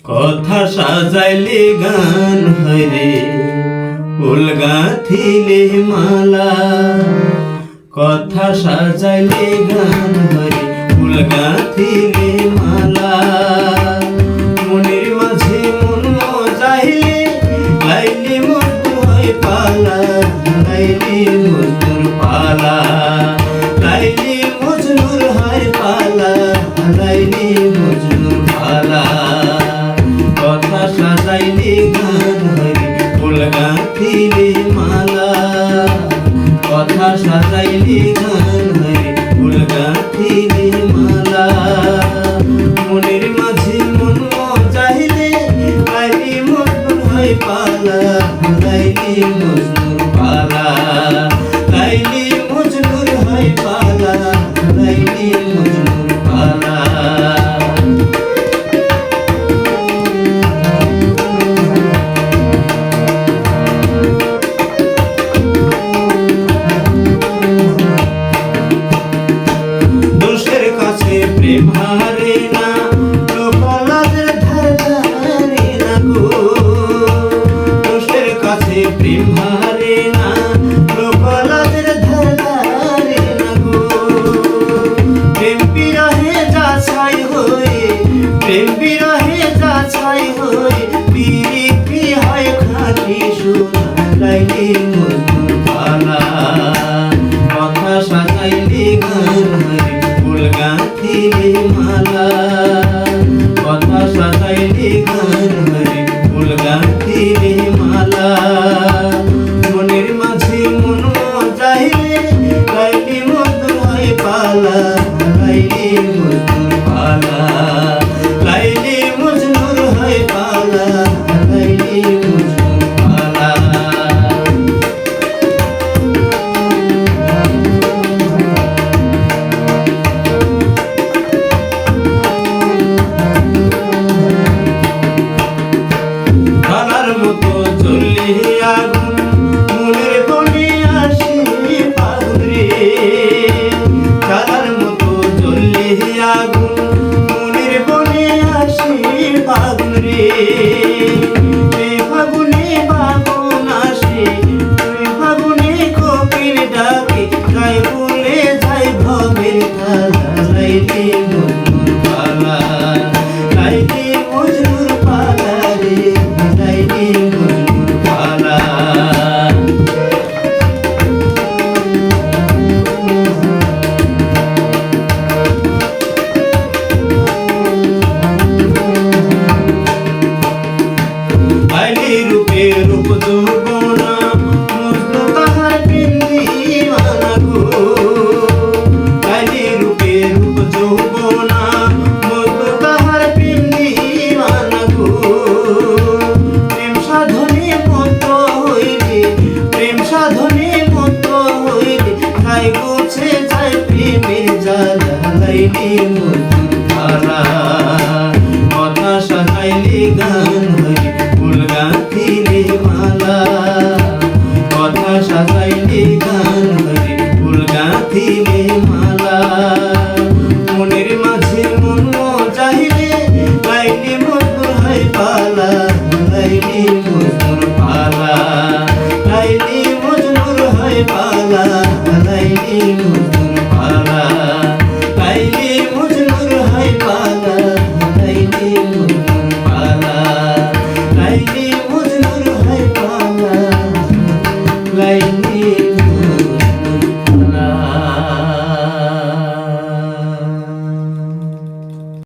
কথা সাজাইলে গান হরে ফুল গাঁথিলে মালা। কথা সাজাইলে গান হরে ফুল গাঁথিলে মালা। মনের মাঝে মন মজাইলে লাইলে মজনু হয় পালা। লাইলে মজনুর পালা, লাইলে মজনুর হয় পালা। লাইলে মজনুর পালা। কথা সাজাইলে গান হরে ফুল গাঁথিলে মালা। কথা সাজাইলে গান হরে ফুল গাঁথিলে মালা। মনের মাঝে মন মজাইলে লাইলে মজনুর হয় পালা। লাইলে মজনুর পালা, লাইলে মজনুর হয় পালা। লাইলে মজনুর পালা। প্রেম হারে না লোকালাদের ধারে না গো। দোষের কাছে প্রেম হারে না লোকালাদের ধারে না গো। প্রেম বিরহে যাচাই হয়ে, প্রেম বিরহে যাচাই হয়ে বিরিতি হয় খাঁটি সোনা। লাইলে মজনুর পালা। কথা সাজাইলে গান হরে ফুল গাঁথিলে মালা। কথা সাজাইলে গান হরে ফুল গাঁথিলে মালা। মনের মাঝে মন মজাইলে লাইলে মজনুর হয় পালা। লাইলে মজনুর পালা, লাইলে মজনুর হয় পালা। লাইলে মজনুর পালা। কালার মতো জ্বললে আগুন মনের বনে আসে ফাগুন রে। কালার মতো জ্বললে আগুন মনের বনে আসে ফাগুন রে। ফাগুনে বাগুন আসে, ফাগুনে কোকিল ডাকে গায়ে বলে যায় ভবের তালা। লাইলে মজনুর পালা, লাইলে মজনুর পালা রে। লাইলে মজনুর পালা। লাইলি রূপে রূপ যৌবনা মজনু তাহার প্রেম দিওয়ানা গো। লাইলি রূপে রূপ যৌবনা মজনু তাহার প্রেম দিওয়ানা গো। প্রেম সাধনে মত হইলে, প্রেম সাধনে মত হইলে তাই গোছে যায় প্রেমের জ্বালা। লাইলি